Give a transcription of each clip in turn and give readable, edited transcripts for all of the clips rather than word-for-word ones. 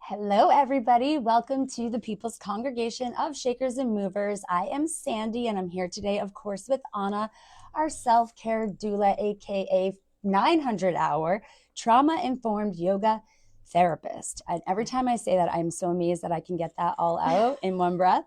Hello, everybody. Welcome to the People's Congregation of Shakers and Movers. I am Sandy, and I'm here today, of course, with Anna, our self-care doula, aka 900 hour trauma-informed yoga therapist. And every time I say that, I'm so amazed that I can get that all out in one breath.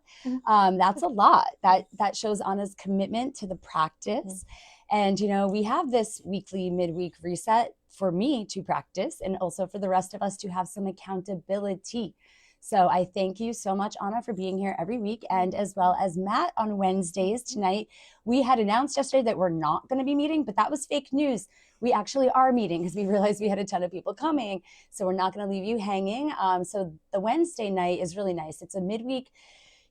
That's a lot. That shows Anna's commitment to the practice. And, we have this weekly, midweek reset for me to practice and also for the rest of us to have some accountability. So I thank you so much, Anna, for being here every week, and as well as Matt on Wednesdays. Tonight, we had announced yesterday that we're not going to be meeting, but that was fake news. We actually are meeting because we realized we had a ton of people coming. So we're not going to leave you hanging. So the Wednesday night is really nice. It's a midweek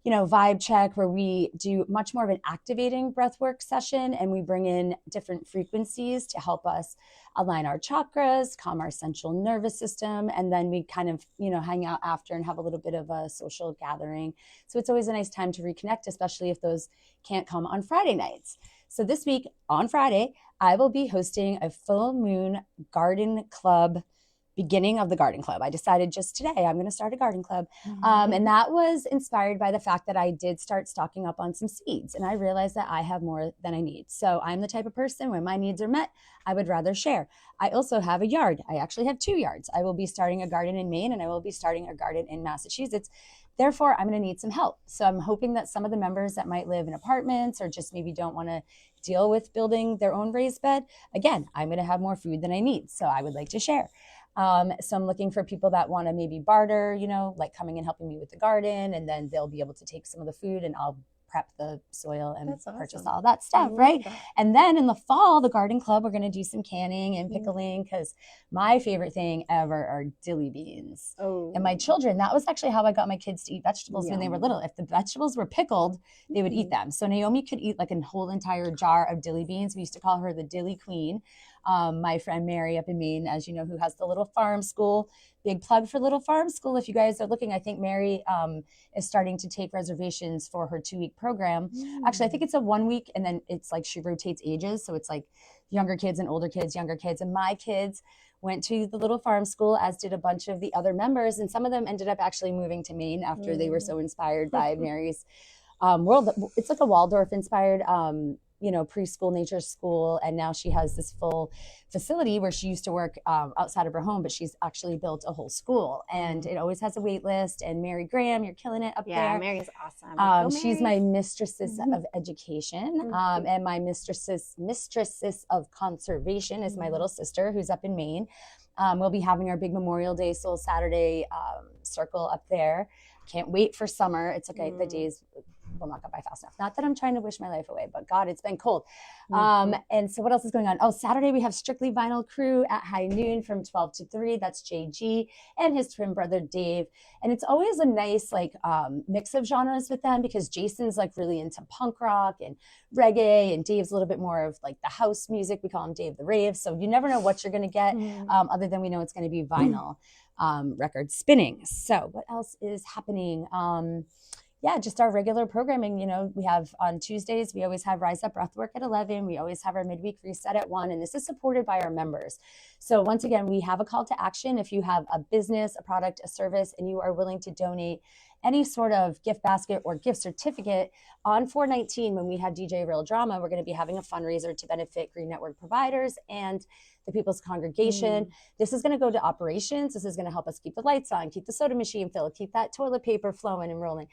vibe check where we do much more of an activating breathwork session, and we bring in different frequencies to help us align our chakras, calm our central nervous system, and then we kind of, hang out after and have a little bit of a social gathering. So it's always a nice time to reconnect, especially if those can't come on Friday nights. So this week on Friday, I will be hosting a full moon garden club, beginning of the garden club. I decided just today I'm going to start a garden club. And that was inspired by the fact that I did start stocking up on some seeds, and I realized that I have more than I need. So I'm the type of person, when my needs are met, I would rather share. I also have a yard. I actually have 2 yards. I will be starting a garden in Maine, and I will be starting a garden in Massachusetts. Therefore, I'm going to need some help. So I'm hoping that some of the members that might live in apartments or just maybe don't want to deal with building their own raised bed, again, I'm going to have more food than I need. So I would like to share. So I'm looking for people that want to maybe barter, like coming and helping me with the garden, and then they'll be able to take some of the food and I'll prep the soil and purchase all that stuff, right? That. And then in the fall, the garden club, we're going to do some canning and pickling, because my favorite thing ever are dilly beans. And my children, that was actually how I got my kids to eat vegetables when they were little. If the vegetables were pickled, they would eat them. So Naomi could eat like a whole entire jar of dilly beans. We used to call her the dilly queen. My friend Mary up in Maine, as you know, who has the Little Farm School. Big plug for Little Farm School. If you guys are looking, I think Mary is starting to take reservations for her 2-week program. Actually, I think it's a 1 week, and then it's like she rotates ages. So it's like younger kids and older kids, younger kids. And my kids went to the Little Farm School, as did a bunch of the other members. And some of them ended up actually moving to Maine after they were so inspired by Mary's world. It's like a Waldorf inspired preschool nature school, and now she has this full facility where she used to work outside of her home, but she's actually built a whole school, and it always has a wait list. And Mary Graham, you're killing it up there. Yeah, Mary's awesome. She's my mistresses of education, and my mistresses of conservation is my little sister, who's up in Maine. We'll be having our big Memorial Day Soul Saturday circle up there. Can't wait for summer. It's okay. The days will not go by fast enough. Not that I'm trying to wish my life away, but God, it's been cold. And so what else is going on? Oh, Saturday we have Strictly Vinyl Crew at high noon from 12 to 3. That's JG and his twin brother Dave. And it's always a nice mix of genres with them, because Jason's like really into punk rock and reggae, and Dave's a little bit more of like the house music. We call him Dave the Rave. So you never know what you're going to get, other than we know it's going to be vinyl record spinning. So what else is happening? Just our regular programming. We have on Tuesdays, we always have Rise Up Breathwork at 11. We always have our midweek reset at 1, and this is supported by our members. So once again, we have a call to action. If you have a business, a product, a service, and you are willing to donate any sort of gift basket or gift certificate, on 4/19, when we have DJ Real Drama, we're going to be having a fundraiser to benefit Green Network providers and the People's Congregation. This is going to go to operations. This is going to help us keep the lights on, keep the soda machine filled, keep that toilet paper flowing and rolling.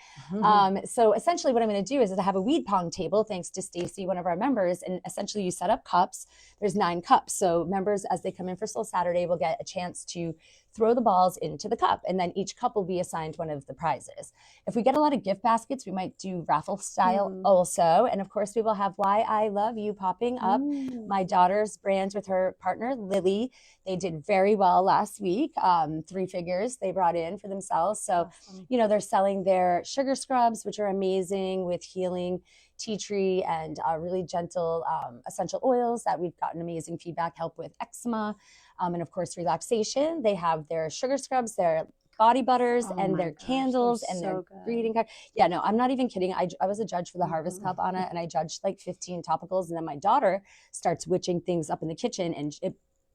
So essentially what I'm going to do is I have a weed pong table, thanks to Stacy, one of our members. And essentially you set up cups. There's 9 cups. So members, as they come in for Soul Saturday, will get a chance to throw the balls into the cup, and then each cup will be assigned one of the prizes. If we get a lot of gift baskets, we might do raffle style also. And of course, we will have Why I Love You popping up, my daughter's brand with her partner, Lily. They did very well last week. 3 figures they brought in for themselves. So, they're selling their sugar scrubs, which are amazing, with healing tea tree and really gentle essential oils that we've gotten amazing feedback, help with eczema. And of course, relaxation. They have their sugar scrubs, their body butters, and their candles and their greeting cards. Yeah, no, I'm not even kidding. I was a judge for the Harvest Cup on it, and I judged like 15 topicals. And then my daughter starts witching things up in the kitchen, and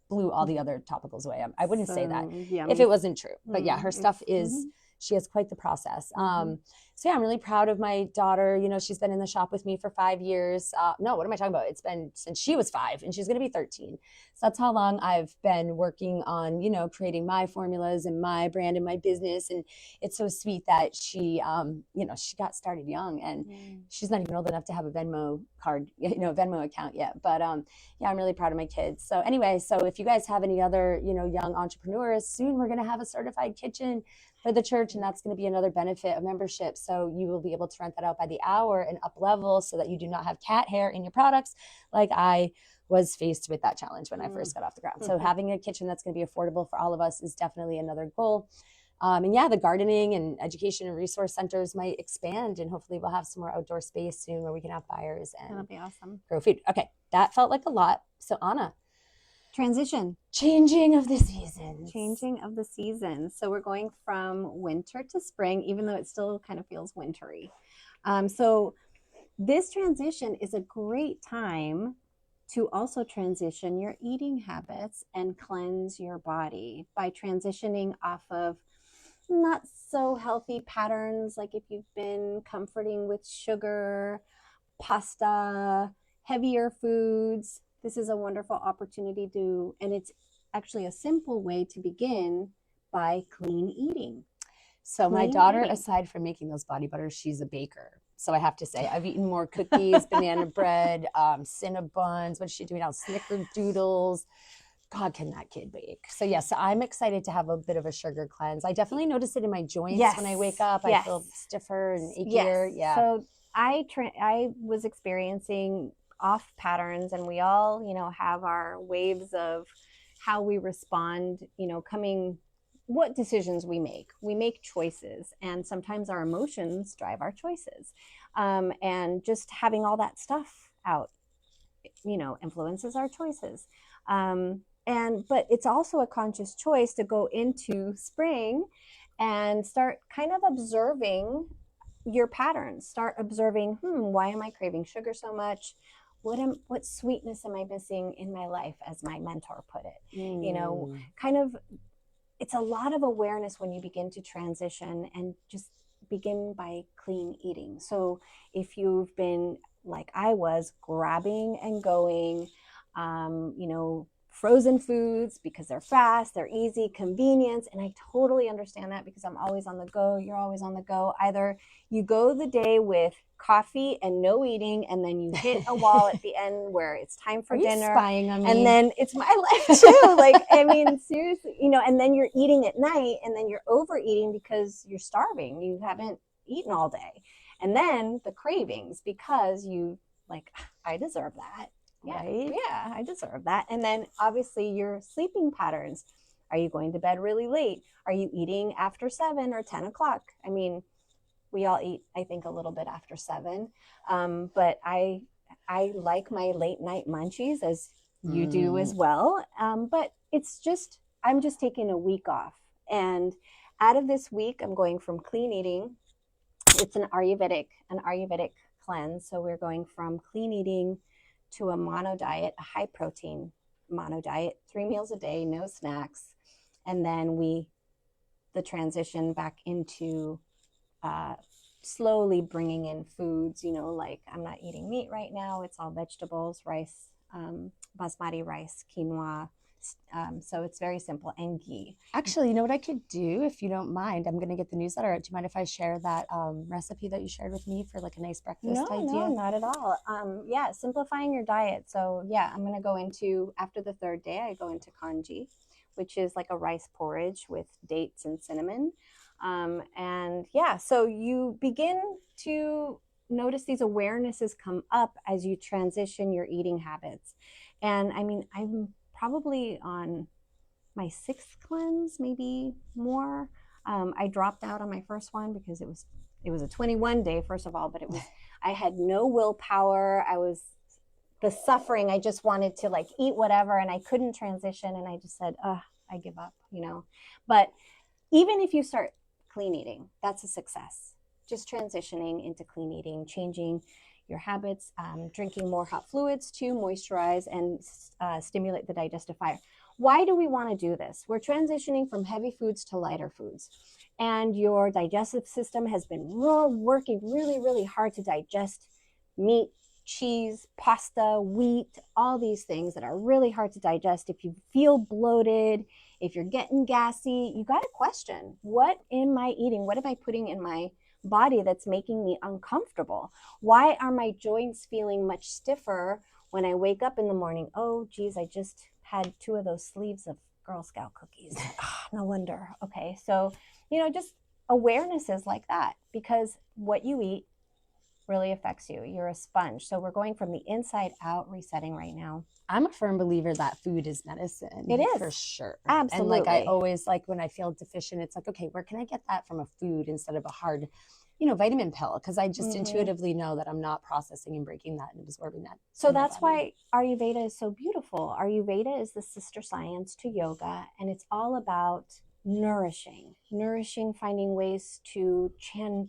blew all the other topicals away. I wouldn't say that yummy. if it wasn't true. But yeah, her stuff is, she has quite the process. So yeah, I'm really proud of my daughter. You know, she's been in the shop with me for 5 years. No, what am I talking about? It's been since she was 5 and she's going to be 13. So that's how long I've been working on, you know, creating my formulas and my brand and my business. And it's so sweet that she, you know, she got started young and she's not even old enough to have a Venmo card, you know, Venmo account yet. But yeah, I'm really proud of my kids. So anyway, so if you guys have any other, you know, young entrepreneurs, soon we're going to have a certified kitchen for the church, and that's going to be another benefit of membership. So you will be able to rent that out by the hour and up level so that you do not have cat hair in your products, like I was faced with that challenge when I first got off the ground. So having a kitchen that's going to be affordable for all of us is definitely another goal. And yeah, the gardening and education and resource centers might expand, and hopefully we'll have some more outdoor space soon where we can have buyers and that'll be awesome. Grow food. Okay, that felt like a lot. So Anna, changing of the season. So we're going from winter to spring, even though it still kind of feels wintry. So this transition is a great time to also transition your eating habits and cleanse your body by transitioning off of not so healthy patterns, like if you've been comforting with sugar, pasta, heavier foods. This is a wonderful opportunity to, and it's actually a simple way to begin by clean eating. So my daughter, aside from making those body butters, she's a baker. So I have to say, I've eaten more cookies, banana bread, Cinnabons. What's she doing now? Snickerdoodles. God, can that kid bake? So yes, I'm excited to have a bit of a sugar cleanse. I definitely notice it in my joints when I wake up. I feel stiffer and achier. Yeah. So I was experiencing off patterns, and we all, you know, have our waves of how we respond, you know, what decisions we make. We make choices, and sometimes our emotions drive our choices. And just having all that stuff out, you know, influences our choices. But it's also a conscious choice to go into spring and start kind of observing your patterns. Start observing, why am I craving sugar so much? What sweetness am I missing in my life, as my mentor put it? You know, kind of, it's a lot of awareness when you begin to transition, and just begin by clean eating. So if you've been, like I was, grabbing and going, you know, frozen foods because they're fast, they're easy, convenience. And I totally understand that, because I'm always on the go. You're always on the go. Either you go the day with coffee and no eating, and then you hit a wall at the end where it's time for dinner. Spying on me? And then it's my life too. Like, I mean, seriously, you know, and then you're eating at night, and then you're overeating because you're starving. You haven't eaten all day. And then the cravings, because you like, I deserve that. Right? Yeah, I deserve that. And then obviously your sleeping patterns. Are you going to bed really late? Are you eating after 7 or 10 o'clock? I mean, we all eat, I think, a little bit after 7. But I like my late night munchies, as you do as well. But it's just, I'm just taking a week off. And out of this week, I'm going from clean eating. It's an Ayurvedic cleanse. So we're going from clean eating to a mono diet, a high protein mono diet, 3 meals a day, no snacks. And then the transition back into slowly bringing in foods, you know, like I'm not eating meat right now. It's all vegetables, rice, basmati rice, quinoa. So it's very simple, and ghee. Actually, you know what I could do, if you don't mind? I'm going to get the newsletter out. Do you mind if I share that recipe that you shared with me for like a nice breakfast idea? No, not at all. Yeah, simplifying your diet. So yeah, I'm going to go into, after the 3rd day, I go into congee, which is like a rice porridge with dates and cinnamon. And yeah, so you begin to notice these awarenesses come up as you transition your eating habits. And I mean, I'm probably on my 6th cleanse, maybe more. I dropped out on my first one because it was a 21 day, first of all, but I had no willpower. I was the suffering. I just wanted to like eat whatever, and I couldn't transition. And I just said, I give up, you know. But even if you start clean eating, that's a success. Just transitioning into clean eating, changing your habits, drinking more hot fluids to moisturize and stimulate the digestive fire. Why do we want to do this? We're transitioning from heavy foods to lighter foods. And your digestive system has been working really, really hard to digest meat, cheese, pasta, wheat, all these things that are really hard to digest. If you feel bloated, if you're getting gassy, you got to question, what am I eating? What am I putting in my body that's making me uncomfortable? Why are my joints feeling much stiffer when I wake up in the morning? Oh, geez, I just had 2 of those sleeves of Girl Scout cookies. No wonder. Okay, so, just awarenesses like that, because what you eat really affects you. You're a sponge. So we're going from the inside out, resetting right now. I'm a firm believer that food is medicine. It is. For sure. Absolutely. And I always when I feel deficient, it's okay, where can I get that from a food instead of a hard, vitamin pill? Because I just intuitively know that I'm not processing and breaking that and absorbing that. So that's why Ayurveda is so beautiful. Ayurveda is the sister science to yoga, and it's all about nourishing, finding ways to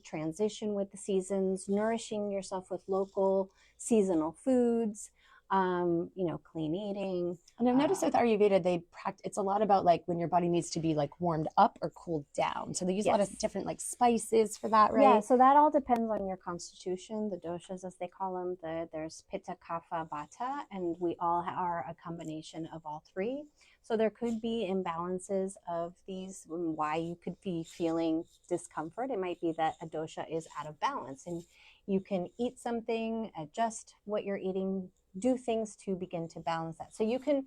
transition with the seasons, nourishing yourself with local seasonal foods, clean eating. And I've noticed with Ayurveda, it's a lot about when your body needs to be warmed up or cooled down. So they use a lot of different spices for that, right? Yeah, so that all depends on your constitution, the doshas as they call them. There's Pitta, Kapha, Vata, and we all are a combination of all 3. So there could be imbalances of these, why you could be feeling discomfort. It might be that a dosha is out of balance, and you can eat something, adjust what you're eating, do things to begin to balance that. So you can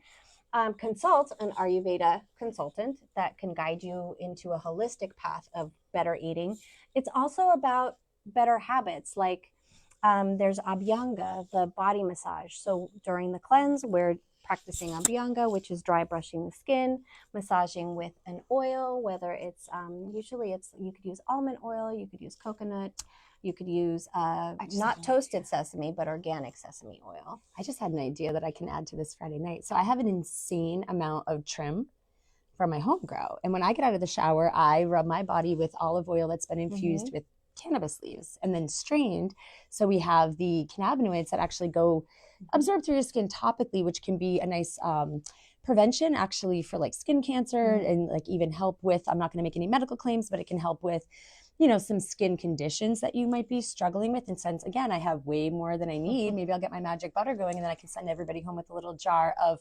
consult an Ayurveda consultant that can guide you into a holistic path of better eating. It's also about better habits, there's Abhyanga, the body massage. So during the cleanse, we're practicing Abhyanga, which is dry brushing the skin, massaging with an oil, whether it's usually you could use almond oil, you could use coconut, you could use not toasted sesame, but organic sesame oil. I just had an idea that I can add to this Friday night. So I have an insane amount of trim from my home grow. And when I get out of the shower, I rub my body with olive oil that's been infused with cannabis leaves and then strained. So we have the cannabinoids that actually go absorb through your skin topically, which can be a nice prevention actually for skin cancer and even help with, I'm not going to make any medical claims, but it can help with some skin conditions that you might be struggling with. And since, again, I have way more than I need, maybe I'll get my magic butter going and then I can send everybody home with a little jar of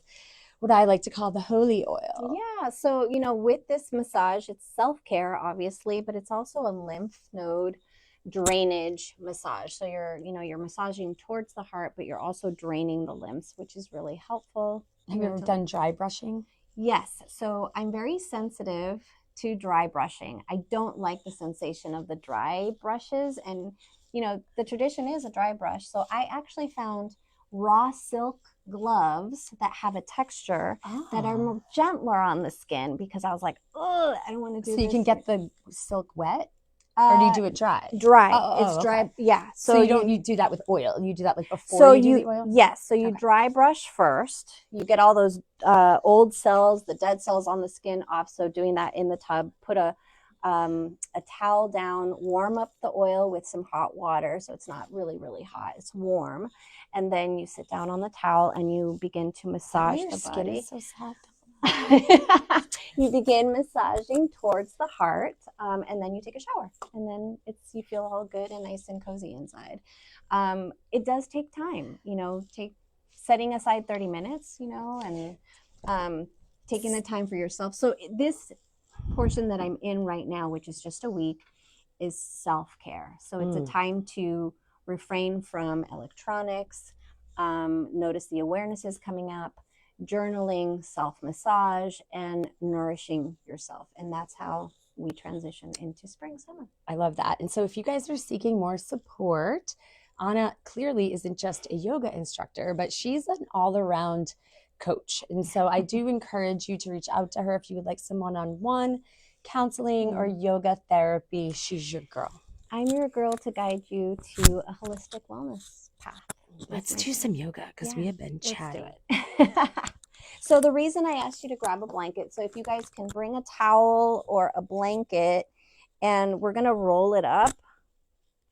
what I like to call the holy oil. Yeah. So, with this massage, it's self-care, obviously, but it's also a lymph node drainage massage. So you're massaging towards the heart, but you're also draining the lymphs, which is really helpful. Have you ever done dry brushing? Yes. So I'm very sensitive to dry brushing. I don't like the sensation of the dry brushes, and the tradition is a dry brush. So I actually found raw silk gloves that have a texture that are more gentler on the skin, because I was like, oh, I don't want to do this. So you can get the silk wet? Or do you do it dry? Dry. It's dry. Okay. Yeah. So you do that with oil. You do that before you do the oil? Yes. So you dry brush first. You get all those old cells, the dead cells on the skin off. So doing that in the tub, put a towel down, warm up the oil with some hot water. So it's not really, really hot. It's warm. And then you sit down on the towel and you begin to massage the body. Your skin is so soft. You begin massaging towards the heart, and then you take a shower, and then you feel all good and nice and cozy inside. It does take time, setting aside 30 minutes, and taking the time for yourself. So this portion that I'm in right now, which is just a week, is self-care. So it's a time to refrain from electronics, notice the awarenesses coming up, journaling, self-massage, and nourishing yourself. And that's how we transition into spring, summer. I love that. And so if you guys are seeking more support, Anna clearly isn't just a yoga instructor, but she's an all-around coach. And so I do encourage you to reach out to her if you would like some one-on-one counseling or yoga therapy. She's your girl. I'm your girl to guide you to a holistic wellness path. Let's do some yoga because we have been chatting. Let's do it. So the reason I asked you to grab a blanket, so if you guys can bring a towel or a blanket, and we're going to roll it up.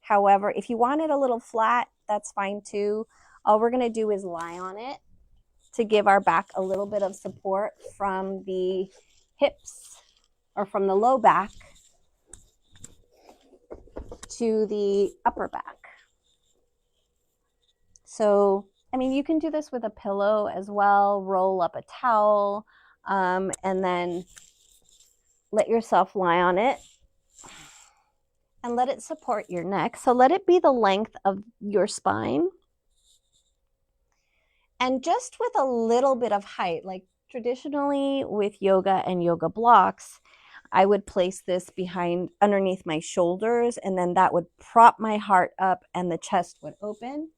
However, if you want it a little flat, that's fine too. All we're going to do is lie on it to give our back a little bit of support from the hips or from the low back to the upper back. So, I mean, you can do this with a pillow as well. Roll up a towel and then let yourself lie on it and let it support your neck. So let it be the length of your spine. And just with a little bit of height, like traditionally with yoga and yoga blocks, I would place this behind underneath my shoulders, and then that would prop my heart up and the chest would open.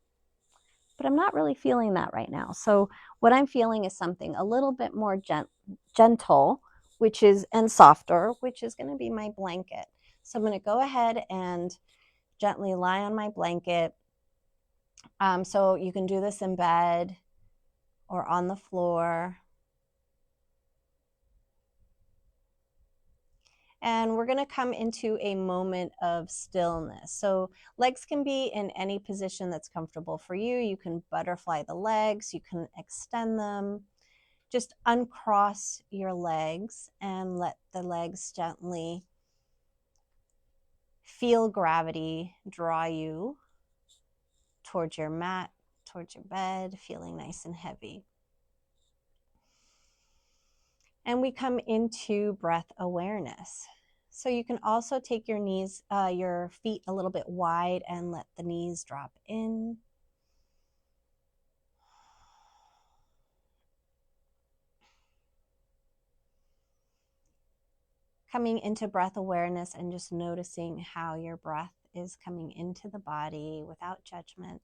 But I'm not really feeling that right now. So what I'm feeling is something a little bit more gentle, and softer, which is going to be my blanket. So I'm going to go ahead and gently lie on my blanket. So you can do this in bed or on the floor. And we're going to come into a moment of stillness. So legs can be in any position that's comfortable for you. You can butterfly the legs, you can extend them. Just uncross your legs and let the legs gently feel gravity draw you towards your mat, towards your bed, feeling nice and heavy. And we come into breath awareness. So you can also take your feet a little bit wide and let the knees drop in. Coming into breath awareness and just noticing how your breath is coming into the body without judgment.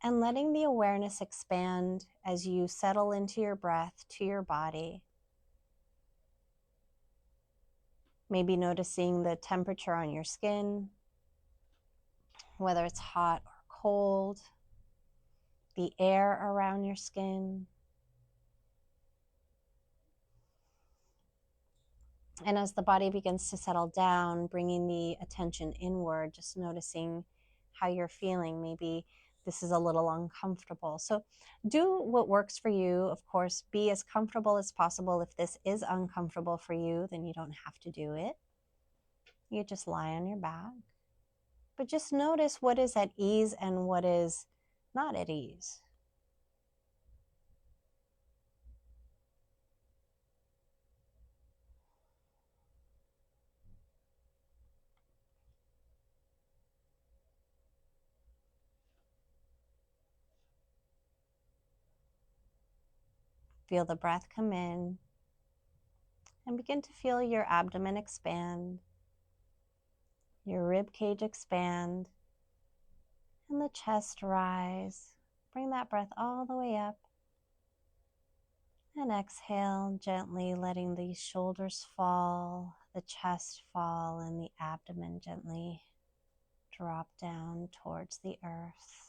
And letting the awareness expand as you settle into your breath to your body. Maybe noticing the temperature on your skin, whether it's hot or cold, the air around your skin. And as the body begins to settle down, bringing the attention inward, just noticing how you're feeling. Maybe this is a little uncomfortable. So do what works for you. Of course, be as comfortable as possible. If this is uncomfortable for you, then you don't have to do it. You just lie on your back. But just notice what is at ease and what is not at ease. Feel the breath come in and begin to feel your abdomen expand, your rib cage expand, and the chest rise. Bring that breath all the way up. And exhale, gently letting the shoulders fall, the chest fall, and the abdomen gently drop down towards the earth.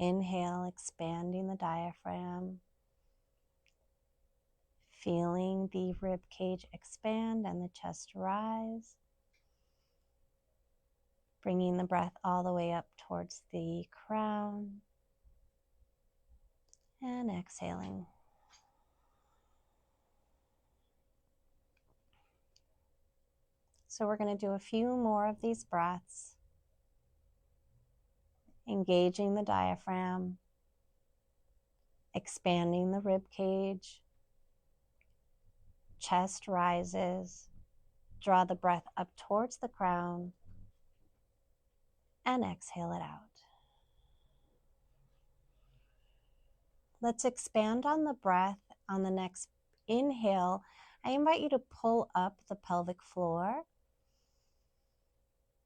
Inhale, expanding the diaphragm, feeling the rib cage expand and the chest rise. Bringing the breath all the way up towards the crown. And exhaling. So we're going to do a few more of these breaths, engaging the diaphragm, expanding the rib cage, chest rises, draw the breath up towards the crown, and exhale it out. Let's expand on the breath. On the next inhale, I invite you to pull up the pelvic floor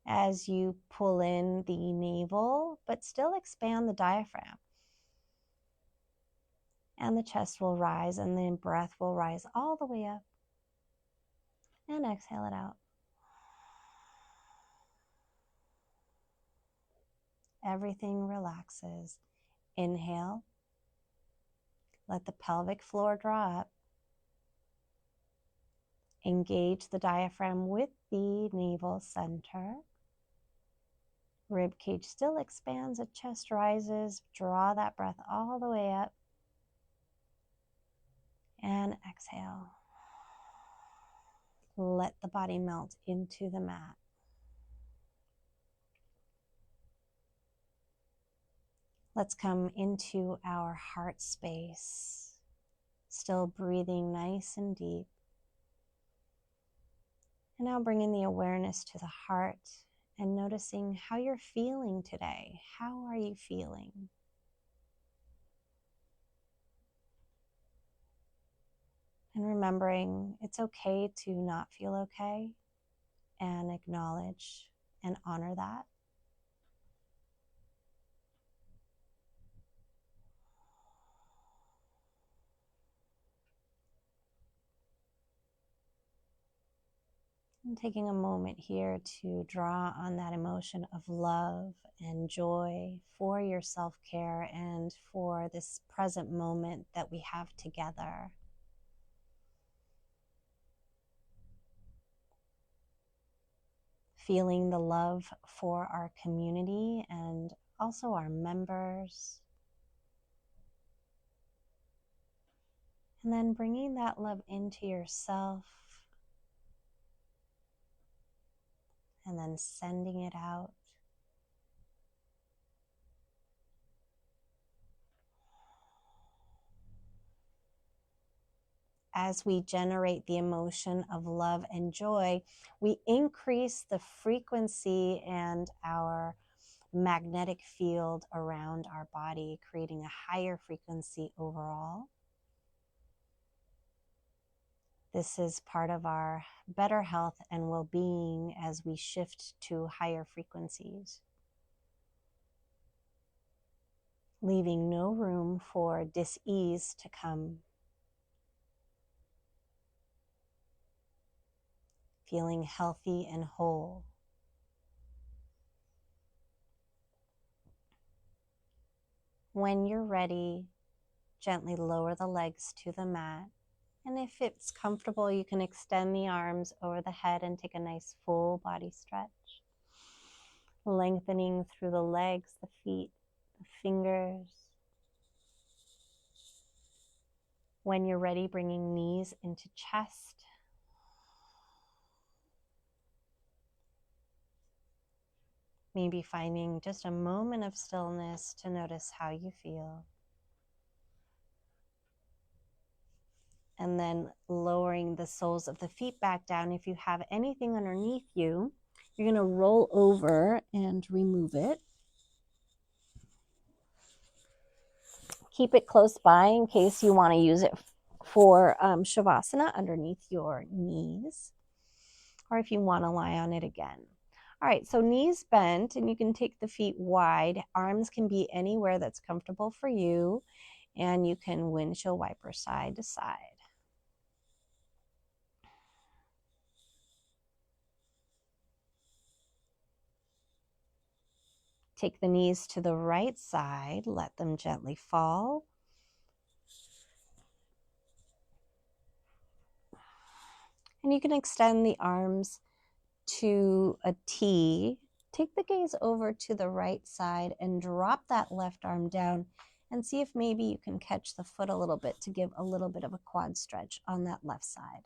as you pull in the navel, but still expand the diaphragm. And the chest will rise, and the breath will rise all the way up. And exhale it out. Everything relaxes. Inhale. Let the pelvic floor draw up. Engage the diaphragm with the navel center. Rib cage still expands, the chest rises. Draw that breath all the way up. And exhale. Let the body melt into the mat. Let's come into our heart space. Still breathing nice and deep. And now bringing the awareness to the heart and noticing how you're feeling today. How are you feeling? And remembering it's okay to not feel okay, and acknowledge and honor that. And taking a moment here to draw on that emotion of love and joy for your self-care and for this present moment that we have together. Feeling the love for our community and also our members. And then bringing that love into yourself. And then sending it out. As we generate the emotion of love and joy, we increase the frequency and our magnetic field around our body, creating a higher frequency overall. This is part of our better health and well-being as we shift to higher frequencies, leaving no room for dis-ease to come. Feeling healthy and whole. When you're ready, gently lower the legs to the mat. And if it's comfortable, you can extend the arms over the head and take a nice full body stretch. Lengthening through the legs, the feet, the fingers. When you're ready, bringing knees into chest. Maybe finding just a moment of stillness to notice how you feel. And then lowering the soles of the feet back down. If you have anything underneath you, you're going to roll over and remove it. Keep it close by in case you want to use it for Shavasana underneath your knees, or if you want to lie on it again. All right, so knees bent, and you can take the feet wide. Arms can be anywhere that's comfortable for you, and you can windshield wiper side to side. Take the knees to the right side, let them gently fall. And you can extend the arms to a T. Take the gaze over to the right side and drop that left arm down and see if maybe you can catch the foot a little bit to give a little bit of a quad stretch on that left side.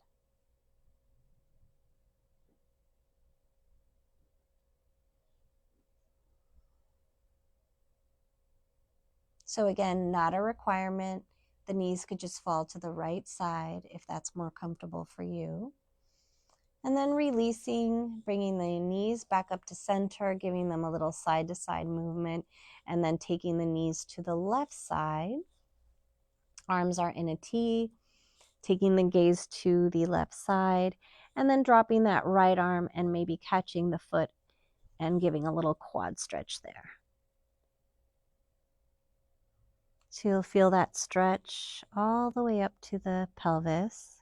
So again, not a requirement. The knees could just fall to the right side if that's more comfortable for you. And then releasing, bringing the knees back up to center, giving them a little side-to-side movement, and then taking the knees to the left side. Arms are in a T, taking the gaze to the left side, and then dropping that right arm and maybe catching the foot and giving a little quad stretch there. So you'll feel that stretch all the way up to the pelvis.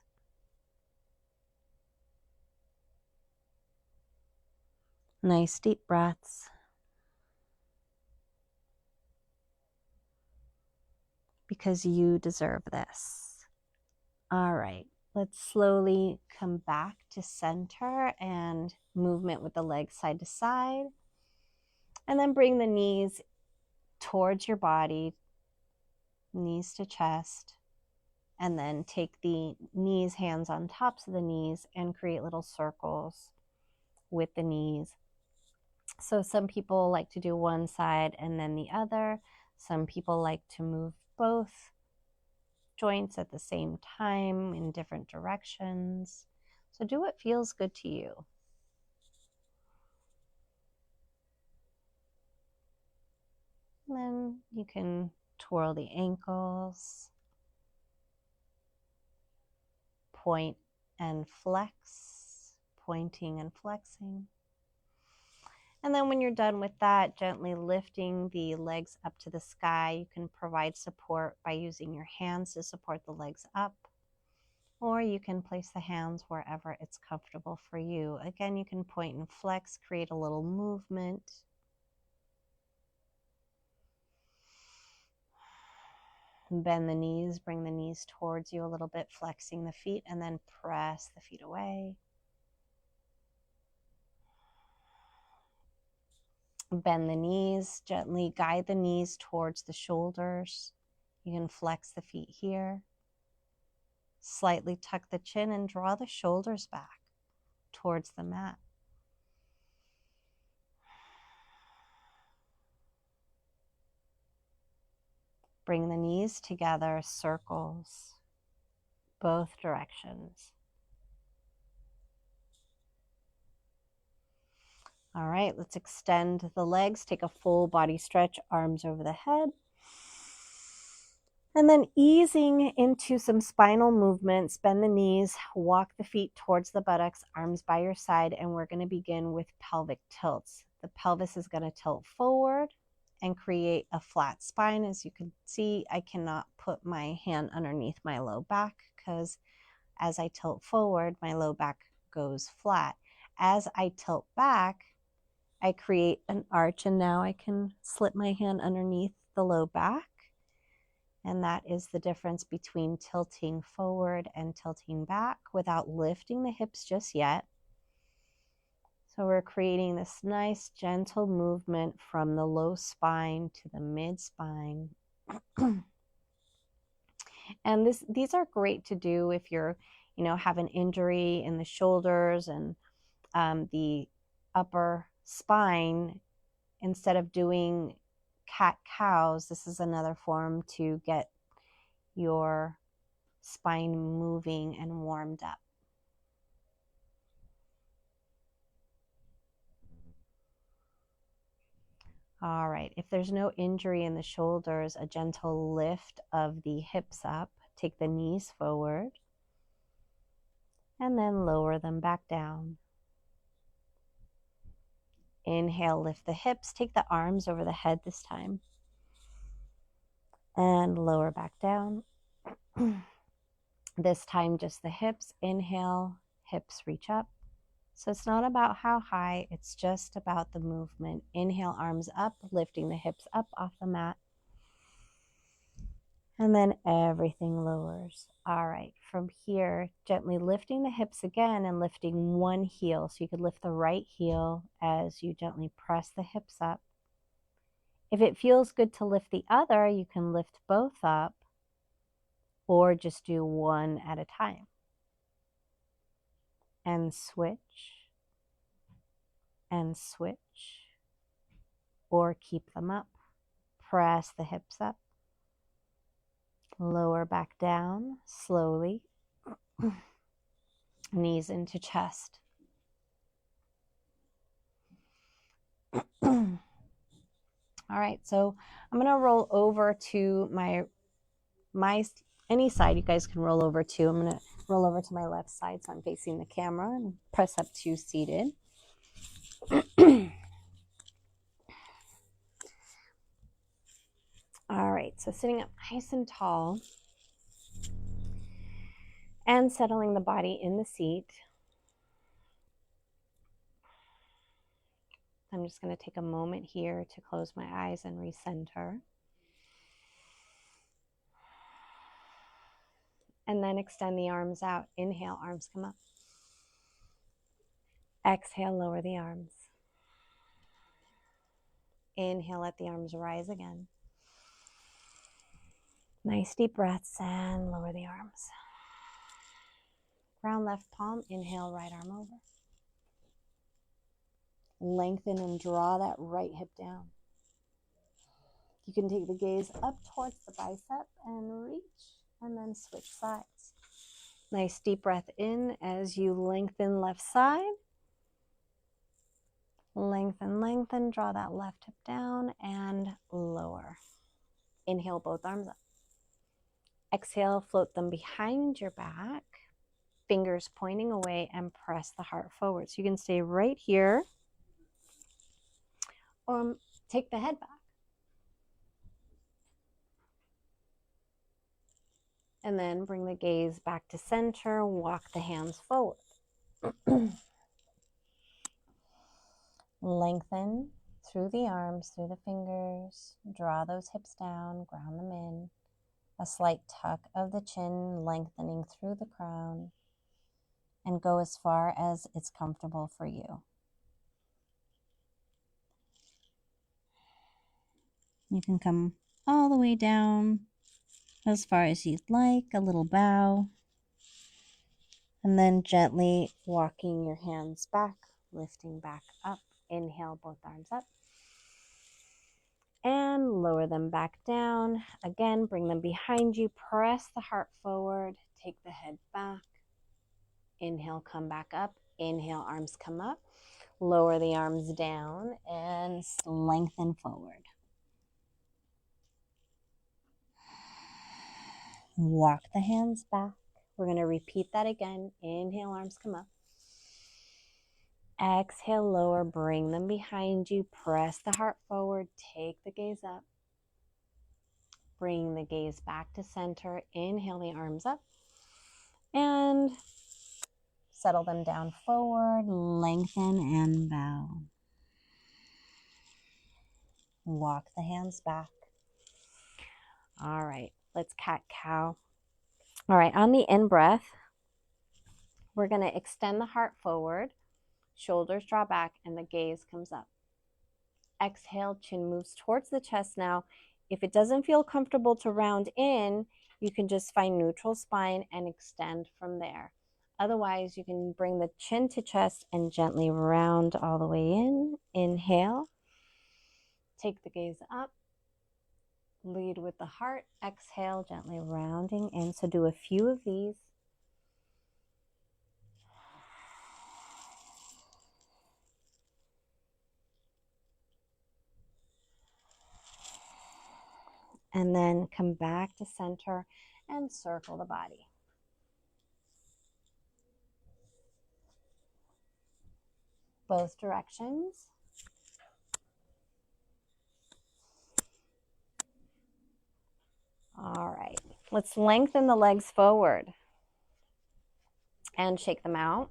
Nice deep breaths. Because you deserve this. All right, Let's slowly come back to center and movement with the legs side to side. And then bring the knees towards your body, knees to chest. And then take the knees, hands on tops of the knees, and create little circles with the knees. So some people like to do one side and then the other. Some people like to move both joints at the same time in different directions. So do what feels good to you. And then you can twirl the ankles, point and flex, pointing and flexing. And then when you're done with that, gently lifting the legs up to the sky. You can provide support by using your hands to support the legs up, or you can place the hands wherever it's comfortable for you. Again, you can point and flex, create a little movement. Bend the knees, bring the knees towards you a little bit, flexing the feet, and then press the feet away. Bend the knees, gently guide the knees towards the shoulders. You can flex the feet here. Slightly tuck the chin and draw the shoulders back towards the mat. Bring the knees together, circles, both directions. All right, let's extend the legs. Take a full body stretch, arms over the head. And then easing into some spinal movements, bend the knees, walk the feet towards the buttocks, arms by your side, and we're going to begin with pelvic tilts. The pelvis is going to tilt forward and create a flat spine. As you can see, I cannot put my hand underneath my low back because as I tilt forward, my low back goes flat. As I tilt back, I create an arch, and now I can slip my hand underneath the low back. And that is the difference between tilting forward and tilting back without lifting the hips just yet. So we're creating this nice gentle movement from the low spine to the mid spine. And these are great to do if you're, have an injury in the shoulders and the upper spine. Instead of doing cat-cows, this is another form to get your spine moving and warmed up. All right, if there's no injury in the shoulders, a gentle lift of the hips up. Take the knees forward and then lower them back down. Inhale, lift the hips. Take the arms over the head this time and lower back down. This time just the hips. Inhale, hips reach up. So it's not about how high, it's just about the movement. Inhale, arms up, lifting the hips up off the mat. And then everything lowers. All right, from here, gently lifting the hips again and lifting one heel. So you could lift the right heel as you gently press the hips up. If it feels good to lift the other, you can lift both up or just do one at a time. And switch, and switch, or keep them up. Press the hips up. Lower back down slowly. Knees into chest. All right, so I'm going to roll over to my any side you guys can roll over to. I'm going to roll over to my left side so I'm facing the camera and press up to seated. All right, so sitting up nice and tall and settling the body in the seat. I'm just going to take a moment here to close my eyes and recenter. And then extend the arms out. Inhale, arms come up. Exhale, lower the arms. Inhale, let the arms rise again. Nice deep breaths and lower the arms. Ground left palm, inhale, right arm over. Lengthen and draw that right hip down. You can take the gaze up towards the bicep and reach, and then switch sides. Nice deep breath in as you lengthen left side. Lengthen, lengthen, draw that left hip down and lower. Inhale, both arms up. Exhale, float them behind your back. Fingers pointing away and press the heart forward. So you can stay right here or take the head back. And then bring the gaze back to center, walk the hands forward. Lengthen through the arms, through the fingers, draw those hips down, ground them in. A slight tuck of the chin, lengthening through the crown, and go as far as it's comfortable for you. You can come all the way down as far as you'd like, a little bow, and then gently walking your hands back, lifting back up. Inhale, both arms up, and lower them back down. Again, bring them behind you, press the heart forward, take the head back. Inhale, come back up. Inhale, arms come up. Lower the arms down and lengthen forward. Walk the hands back. We're going to repeat that again. Inhale, arms come up. Exhale, lower, bring them behind you. Press the heart forward. Take the gaze up. Bring the gaze back to center. Inhale the arms up. And settle them down forward. Lengthen and bow. Walk the hands back. All right, let's cat-cow. All right, on the in-breath, we're going to extend the heart forward. Shoulders draw back and the gaze comes up. Exhale, chin moves towards the chest now. If it doesn't feel comfortable to round in, you can just find neutral spine and extend from there. Otherwise, you can bring the chin to chest and gently round all the way in. Inhale. Take the gaze up. Lead with the heart. Exhale, gently rounding in. So do a few of these. And then come back to center and circle the body. Both directions. All right, let's lengthen the legs forward and shake them out.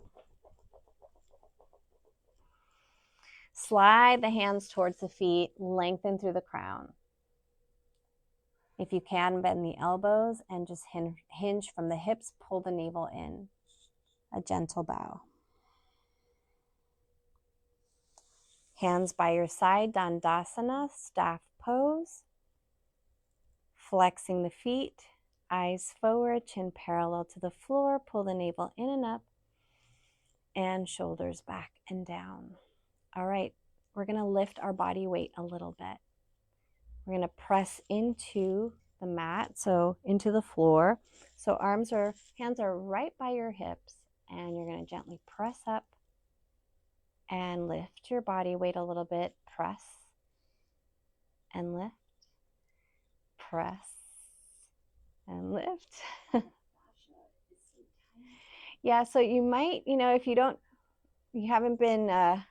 Slide the hands towards the feet, lengthen through the crown. If you can, bend the elbows and just hinge from the hips, pull the navel in. A gentle bow. Hands by your side, Dandasana, staff pose. Flexing the feet, eyes forward, chin parallel to the floor, pull the navel in and up, and shoulders back and down. All right, we're going to lift our body weight a little bit. We're going to press into the mat, so into the floor. So hands are right by your hips, and you're going to gently press up and lift your body weight a little bit. Press and lift. Press and lift. Yeah, so you might, if you haven't been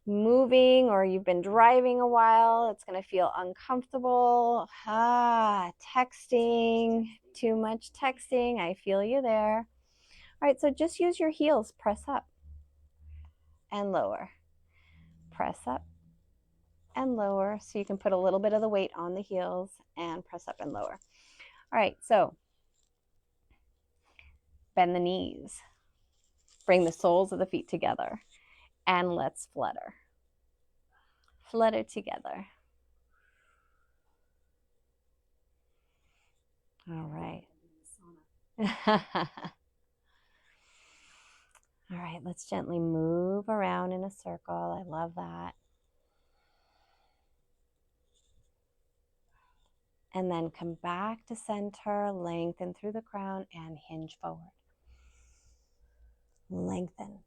moving or you've been driving a while, it's going to feel uncomfortable. Texting, too much texting. I feel you there. All right, so just use your heels. Press up and lower. Press up and lower. So you can put a little bit of the weight on the heels and press up and lower. All right, so Bend the knees. Bring the soles of the feet together. And let's flutter. Flutter together. All right. All right, let's gently move around in a circle. I love that. And then come back to center, lengthen through the crown and hinge forward. Lengthen.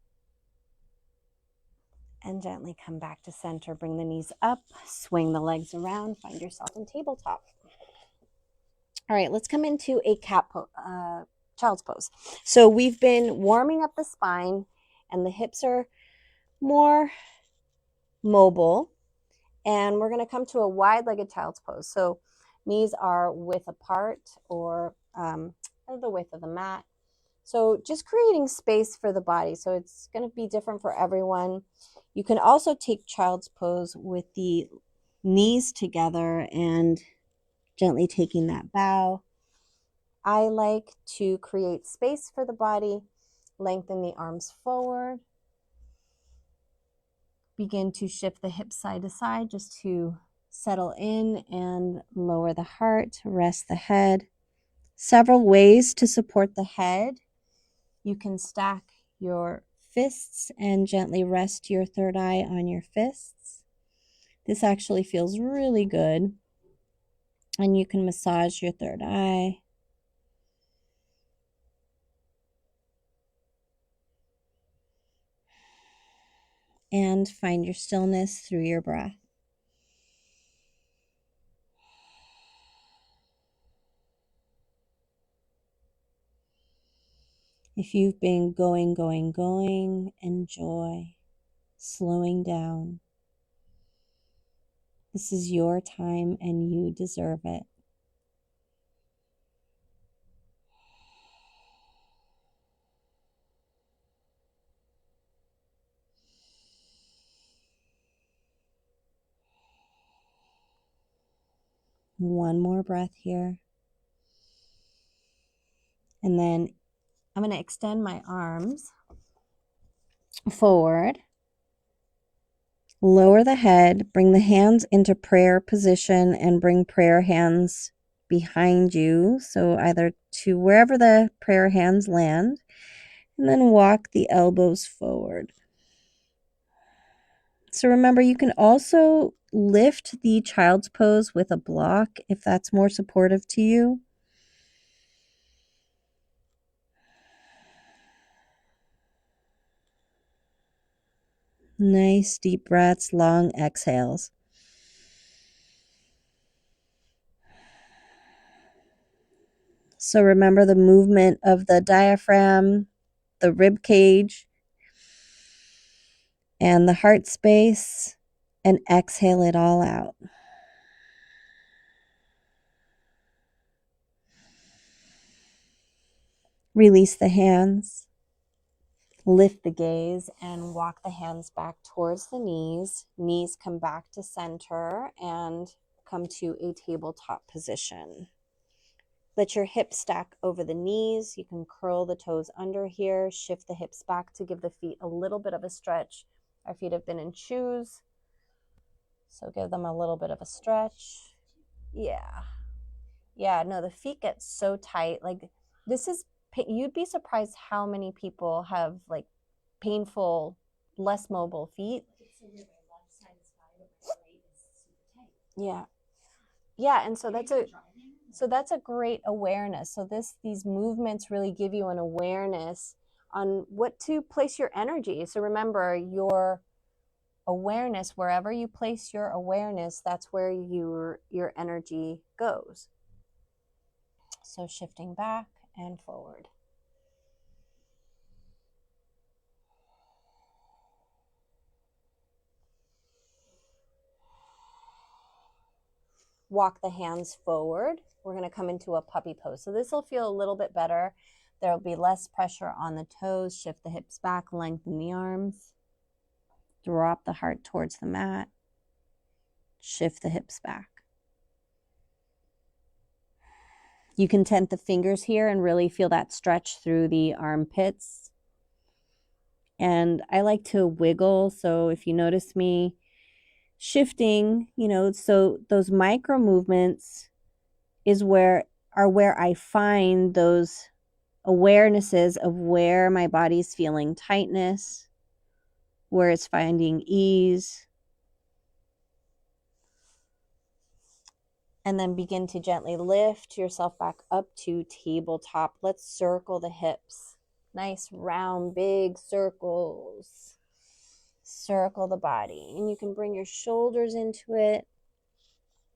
And gently come back to center. Bring the knees up, swing the legs around, find yourself in tabletop. All right, let's come into a child's pose. So we've been warming up the spine and the hips are more mobile. And we're going to come to a wide-legged child's pose. So knees are width apart or the width of the mat. So just creating space for the body. So it's going to be different for everyone. You can also take child's pose with the knees together and gently taking that bow. I like to create space for the body. Lengthen the arms forward. Begin to shift the hips side to side just to settle in and lower the heart, rest the head. Several ways to support the head. You can stack your fists and gently rest your third eye on your fists. This actually feels really good. And you can massage your third eye. And find your stillness through your breath. If you've been going, enjoy slowing down. This is your time and you deserve it. One more breath here. And then I'm going to extend my arms forward. Lower the head, bring the hands into prayer position and bring prayer hands behind you. So either to wherever the prayer hands land, and then walk the elbows forward. So remember, you can also lift the child's pose with a block if that's more supportive to you. Nice deep breaths, long exhales. So remember the movement of the diaphragm, the rib cage, and the heart space, and exhale it all out. Release the hands, lift the gaze, and walk the hands back towards the knees. Knees come back to center and come to a tabletop position. Let your hips stack over the knees. You can curl the toes under here, shift the hips back to give the feet a little bit of a stretch. Our feet have been in shoes, so give them a little bit of a stretch. Yeah, no, the feet get so tight. Like this is, you'd be surprised how many people have like painful, less mobile feet. Yeah, and so that's a great awareness. So these movements really give you an awareness on what to place your energy. So remember, your awareness, wherever you place your awareness, that's where your energy goes. So shifting back and forward. Walk the hands forward. We're going to come into a puppy pose. So this will feel a little bit better. There will be less pressure on the toes. Shift the hips back, lengthen the arms. Drop the heart towards the mat. Shift the hips back. You can tent the fingers here and really feel that stretch through the armpits. And I like to wiggle. So if you notice me shifting, so those micro movements where I find those awarenesses of where my body's feeling tightness, where it's finding ease. And then begin to gently lift yourself back up to tabletop. Let's circle the hips. Nice round, big circles. Circle the body. And you can bring your shoulders into it.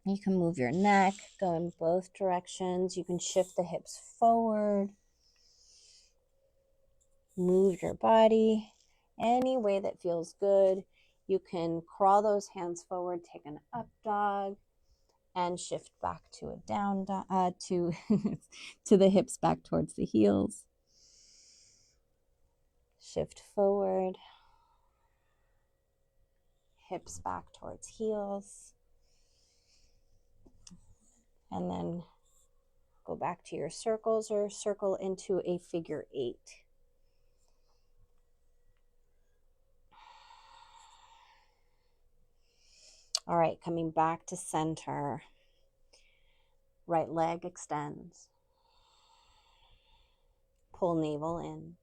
You can move your neck, go in both directions. You can shift the hips forward. Move your body any way that feels good. You can crawl those hands forward, take an up dog, and shift back to a down dog, to the hips back towards the heels. Shift forward, hips back towards heels. And then go back to your circles or circle into a figure 8. All right, coming back to center. Right leg extends. Pull navel in.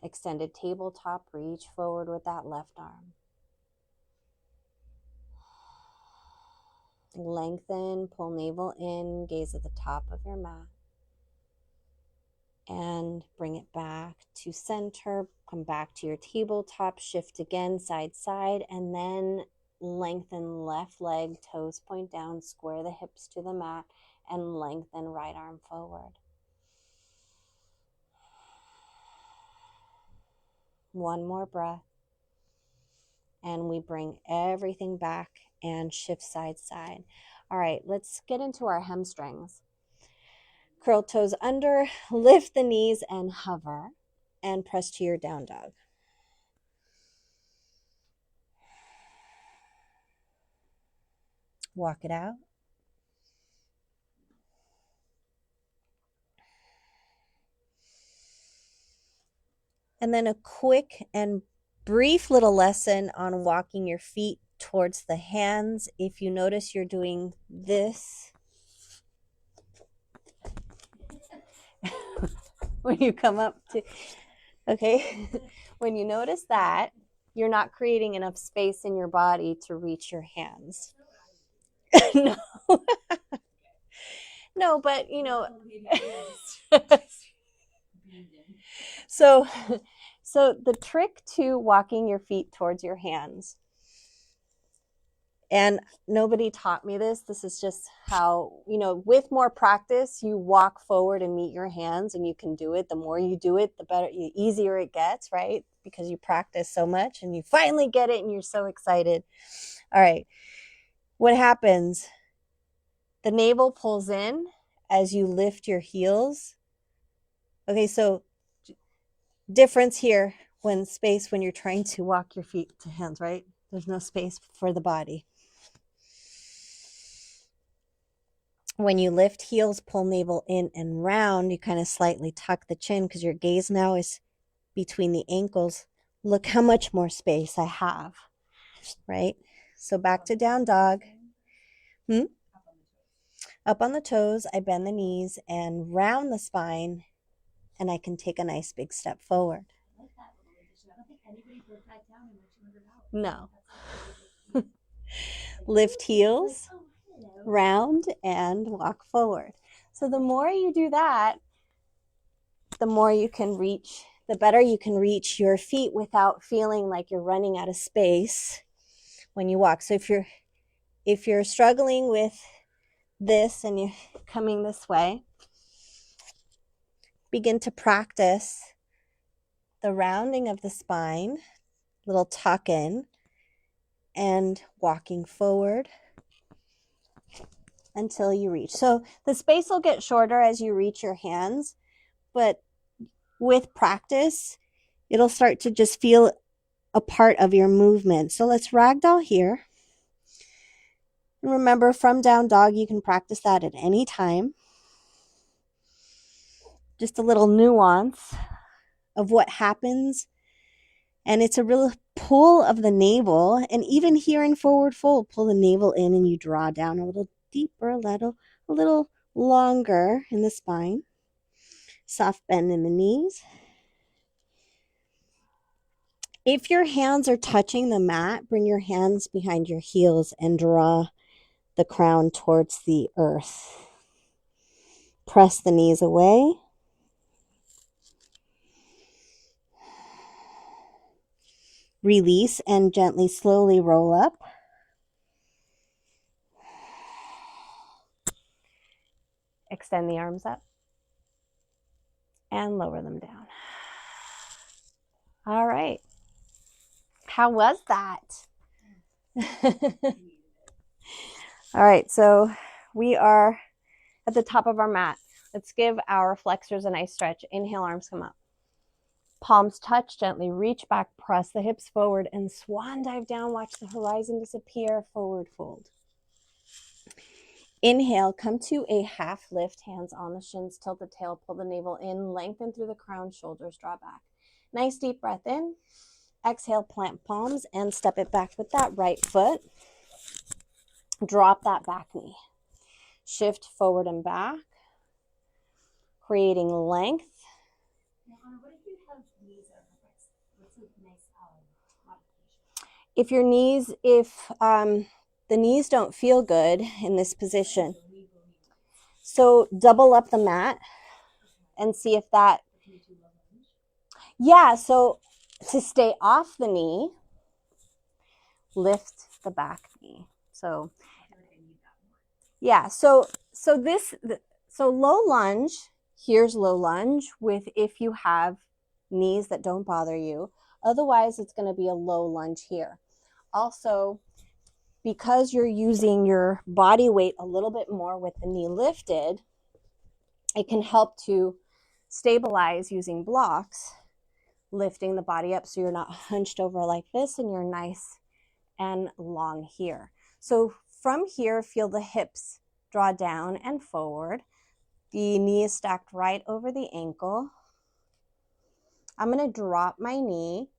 Extended tabletop, reach forward with that left arm. Lengthen, pull navel in, gaze at the top of your mat. And bring it back to center. Come back to your tabletop, shift again, side, side, and then lengthen left leg, toes point down, square the hips to the mat, and lengthen right arm forward. One more breath. And we bring everything back and shift side, side. All right, let's get into our hamstrings. Curl toes under, lift the knees and hover, and press to your down dog. Walk it out. And then a quick and brief little lesson on walking your feet towards the hands. If you notice you're doing this when you come up to, okay, when you notice that, you're not creating enough space in your body to reach your hands. No. No, but so the trick to walking your feet towards your hands, and nobody taught me this. This is just how, with more practice, you walk forward and meet your hands, and you can do it. The more you do it, the better, easier it gets, right? Because you practice so much and you finally get it and you're so excited. All right. What happens? The navel pulls in as you lift your heels. Okay, so difference here when you're trying to walk your feet to hands, right? There's no space for the body. When you lift heels, pull navel in and round, you kind of slightly tuck the chin because your gaze now is between the ankles. Look how much more space I have, right? So back to down dog. Up on the toes, I bend the knees and round the spine, and I can take a nice big step forward. No. Lift heels, round, and walk forward. So the more you do that, the more you can reach, the better you can reach your feet without feeling like you're running out of space when you walk. So if you're struggling with this and you're coming this way, begin to practice the rounding of the spine, little tuck in, and walking forward until you reach. So the space will get shorter as you reach your hands, but with practice, it'll start to just feel a part of your movement. So let's ragdoll here. And remember, from down dog, you can practice that at any time. Just a little nuance of what happens. And it's a real pull of the navel. And even here in forward fold, pull the navel in and you draw down a little deeper, a little longer in the spine. Soft bend in the knees. If your hands are touching the mat, bring your hands behind your heels and draw the crown towards the earth. Press the knees away. Release and gently, slowly roll up. Extend the arms up and lower them down. All right. How was that? All right, so we are at the top of our mat. Let's give our flexors a nice stretch. Inhale, arms come up. Palms touch, gently reach back, press the hips forward, and swan dive down. Watch the horizon disappear, forward fold. Inhale, come to a half lift, hands on the shins, tilt the tail, pull the navel in, lengthen through the crown, shoulders draw back. Nice deep breath in. Exhale, plant palms and step it back with that right foot. Drop that back knee. Shift forward and back, creating length. What if you have knees that are compressed? What's a nice modification? If your knees, the knees don't feel good in this position, so double up the mat and see if that, yeah, so to stay off the knee, lift the back knee. So yeah, so low lunge, here's low lunge with if you have knees that don't bother you. Otherwise, it's going to be a low lunge here. Also, because you're using your body weight a little bit more with the knee lifted, it can help to stabilize using blocks, lifting the body up so you're not hunched over like this and you're nice and long here. So from here, feel the hips draw down and forward. The knee is stacked right over the ankle. I'm going to drop my knee.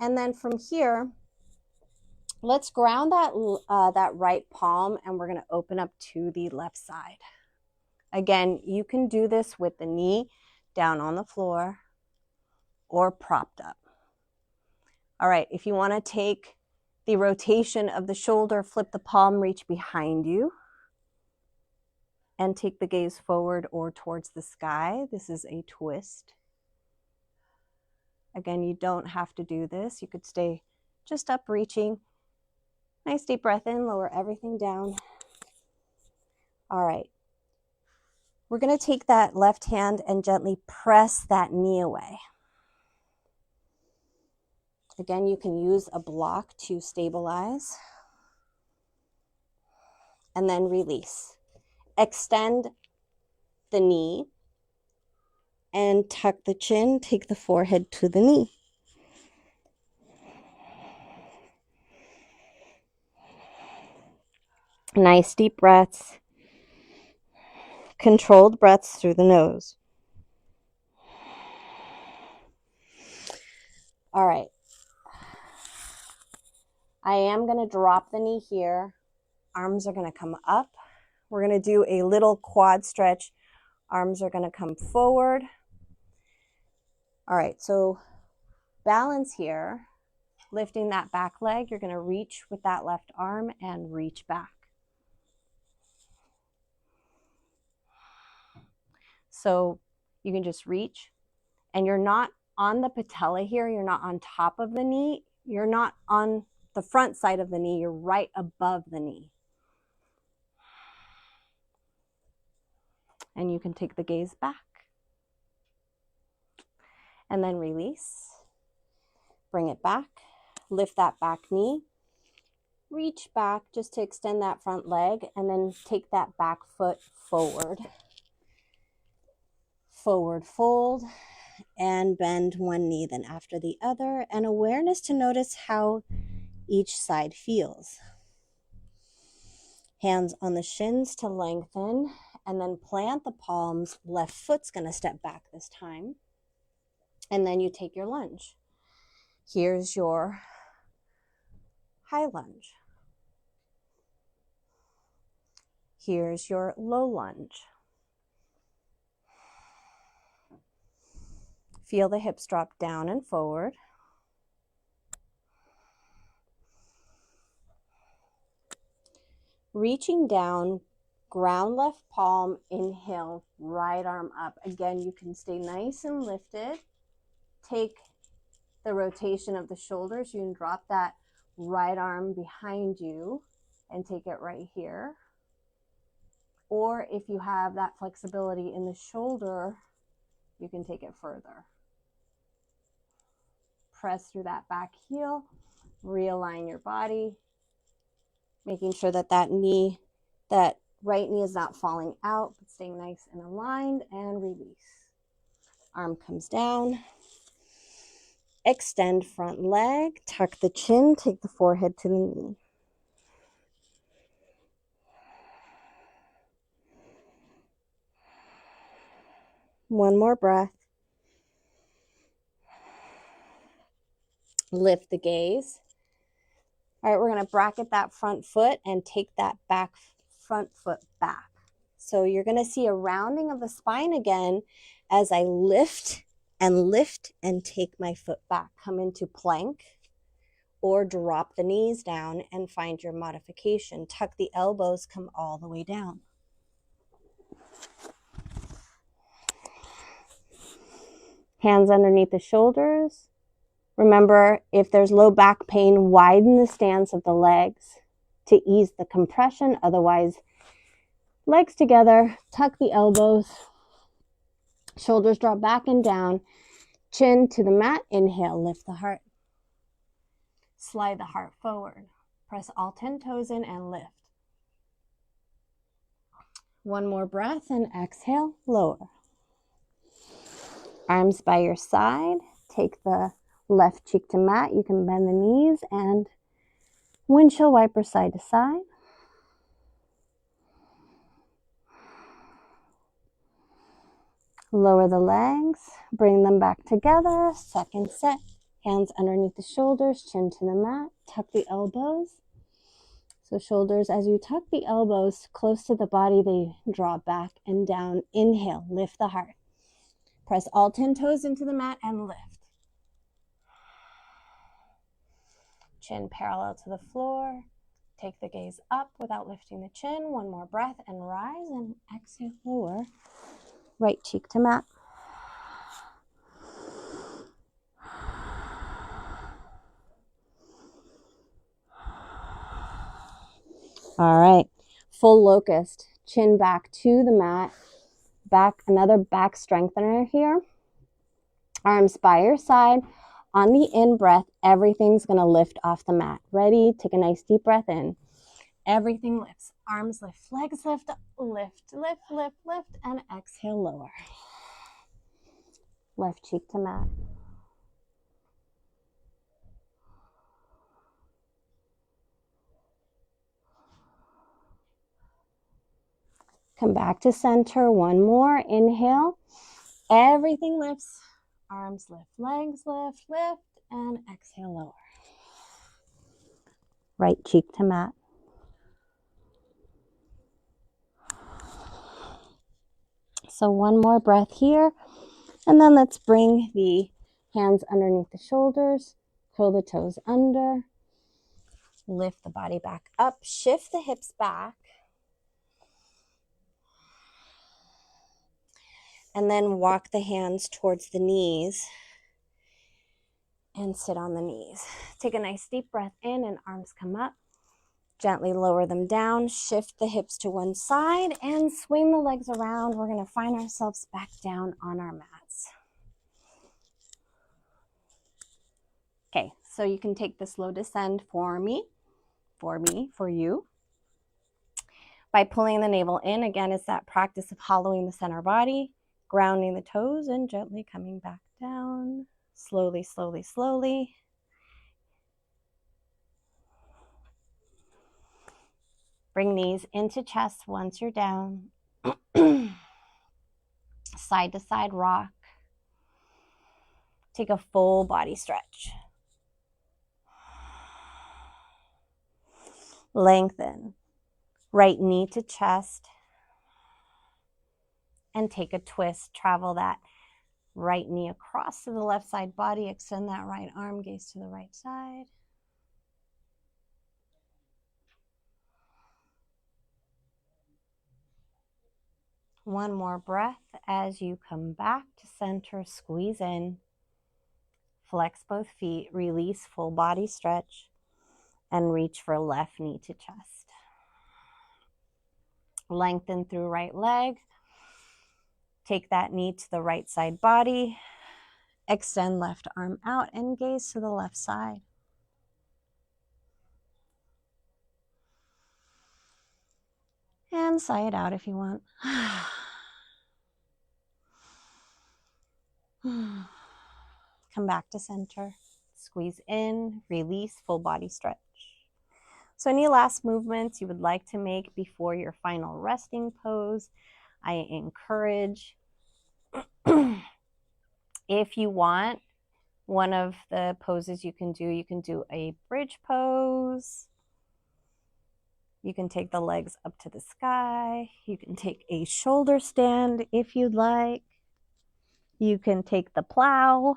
And then from here, let's ground that right palm and we're going to open up to the left side. Again, you can do this with the knee down on the floor or propped up. All right, if you want to take the rotation of the shoulder, flip the palm, reach behind you, and take the gaze forward or towards the sky. This is a twist. Again, you don't have to do this. You could stay just up, reaching. Nice deep breath in, lower everything down. All right. We're going to take that left hand and gently press that knee away. Again, you can use a block to stabilize. And then release. Extend the knee and tuck the chin, take the forehead to the knee. Nice deep breaths. Controlled breaths through the nose. All right. I am going to drop the knee here. Arms are going to come up. We're going to do a little quad stretch. Arms are going to come forward. All right, so balance here. Lifting that back leg, you're going to reach with that left arm and reach back. So you can just reach, and you're not on the patella here. You're not on top of the knee. You're not on the front side of the knee. You're right above the knee. And you can take the gaze back. And then release. Bring it back. Lift that back knee. Reach back just to extend that front leg, and then take that back foot forward. Forward fold. and bend one knee then after the other, and awareness to notice how each side feels. Hands on the shins to lengthen, and then plant the palms. Left foot's going to step back this time. And then you take your lunge. Here's your high lunge. Here's your low lunge. Feel the hips drop down and forward. Reaching down, ground left palm, inhale, right arm up. Again, you can stay nice and lifted. Take the rotation of the shoulders. You can drop that right arm behind you and take it right here. Or if you have that flexibility in the shoulder, you can take it further. Press through that back heel, realign your body, making sure that that right knee is not falling out, but staying nice and aligned, and release. Arm comes down. Extend front leg, tuck the chin, take the forehead to the knee. One more breath. Lift the gaze. All right, we're going to bracket that front foot and take that front foot back. So you're going to see a rounding of the spine again as I lift and take my foot back. Come into plank or drop the knees down and find your modification. Tuck the elbows, come all the way down. Hands underneath the shoulders. Remember, if there's low back pain, widen the stance of the legs to ease the compression. Otherwise, legs together, tuck the elbows, shoulders drop back and down, chin to the mat. Inhale, lift the heart. Slide the heart forward. Press all 10 toes in and lift. One more breath and exhale, lower. Arms by your side. Take the left cheek to mat. You can bend the knees and windshield wiper side to side. Lower the legs, bring them back together. Second set. Hands underneath the shoulders, chin to the mat. Tuck the elbows. So shoulders, as you tuck the elbows close to the body, they draw back and down. Inhale, lift the heart. Press all 10 toes into the mat and lift. Chin parallel to the floor. Take the gaze up without lifting the chin. One more breath and rise and exhale, lower. Right cheek to mat. All right, full locust, chin back to the mat. Back, another back strengthener here. Arms by your side. On the in-breath, everything's going to lift off the mat. Ready? Take a nice deep breath in. Everything lifts. Arms lift, legs lift, lift, lift, lift, lift, and exhale, lower. Left cheek to mat. Come back to center. One more. Inhale. Everything lifts. Arms lift, legs lift, lift, and exhale, lower. Right cheek to mat. So one more breath here. And then let's bring the hands underneath the shoulders. Curl the toes under. Lift the body back up. Shift the hips back. And then walk the hands towards the knees and sit on the knees. Take a nice deep breath in and arms come up. Gently lower them down. Shift the hips to one side and swing the legs around. We're going to find ourselves back down on our mats. Okay, so you can take the slow descend for you. By pulling the navel in, again, it's that practice of hollowing the center body, grounding the toes, and gently coming back Down, slowly, slowly, slowly. Bring knees into chest once you're down. Side to side rock. Take a full body stretch. Lengthen. Right knee to chest. And take a twist. Travel that right knee across to the left side body. Extend that right arm, gaze to the right side. One more breath as you come back to center. Squeeze in. Flex both feet. Release, full body stretch. And reach for left knee to chest. Lengthen through right leg. Take that knee to the right side body. Extend left arm out and gaze to the left side. And sigh it out if you want. Come back to center. Squeeze in, release, full body stretch. So any last movements you would like to make before your final resting pose, I encourage. If you want, one of the poses you can do a bridge pose. You can take the legs up to the sky. You can take a shoulder stand if you'd like. You can take the plow.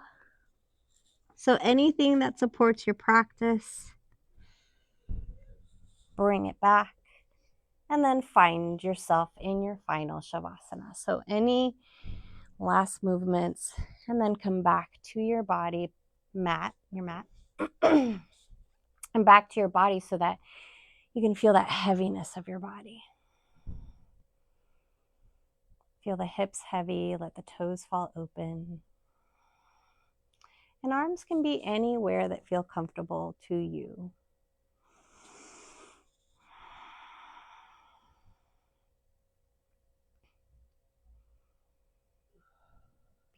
So anything that supports your practice, bring it back, and then find yourself in your final Shavasana. So any last movements, and then come back to your body, your mat, and back to your body so that you can feel that heaviness of your body. Feel the hips heavy, let the toes fall open. And arms can be anywhere that feel comfortable to you.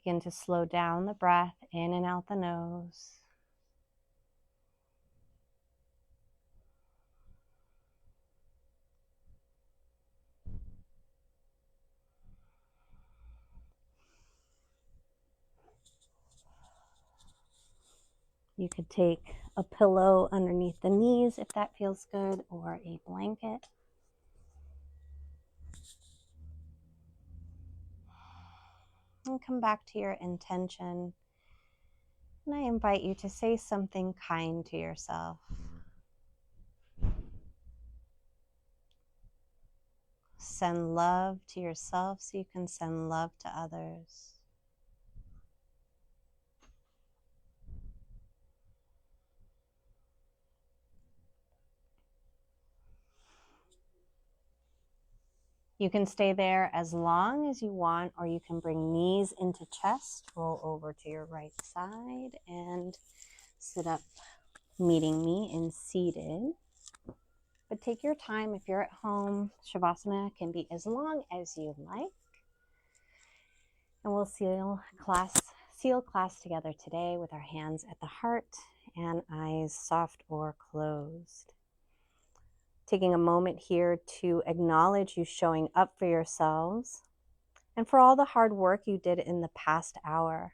Begin to slow down the breath in and out the nose. You could take a pillow underneath the knees if that feels good, or a blanket. And come back to your intention. And I invite you to say something kind to yourself. Send love to yourself so you can send love to others. You can stay there as long as you want, or you can bring knees into chest, roll over to your right side, and sit up, meeting me in seated. But take your time. If you're at home, Shavasana can be as long as you like. And we'll seal class together today with our hands at the heart and eyes soft or closed. Taking a moment here to acknowledge you showing up for yourselves and for all the hard work you did in the past hour.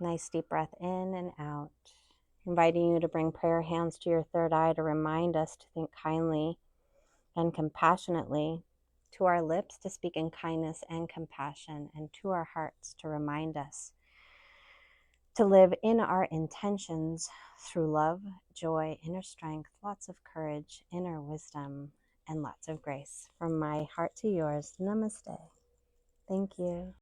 Nice deep breath in and out. Inviting you to bring prayer hands to your third eye to remind us to think kindly and compassionately, to our lips to speak in kindness and compassion, and to our hearts to remind us to live in our intentions through love, joy, inner strength, lots of courage, inner wisdom, and lots of grace. From my heart to yours, namaste. Thank you.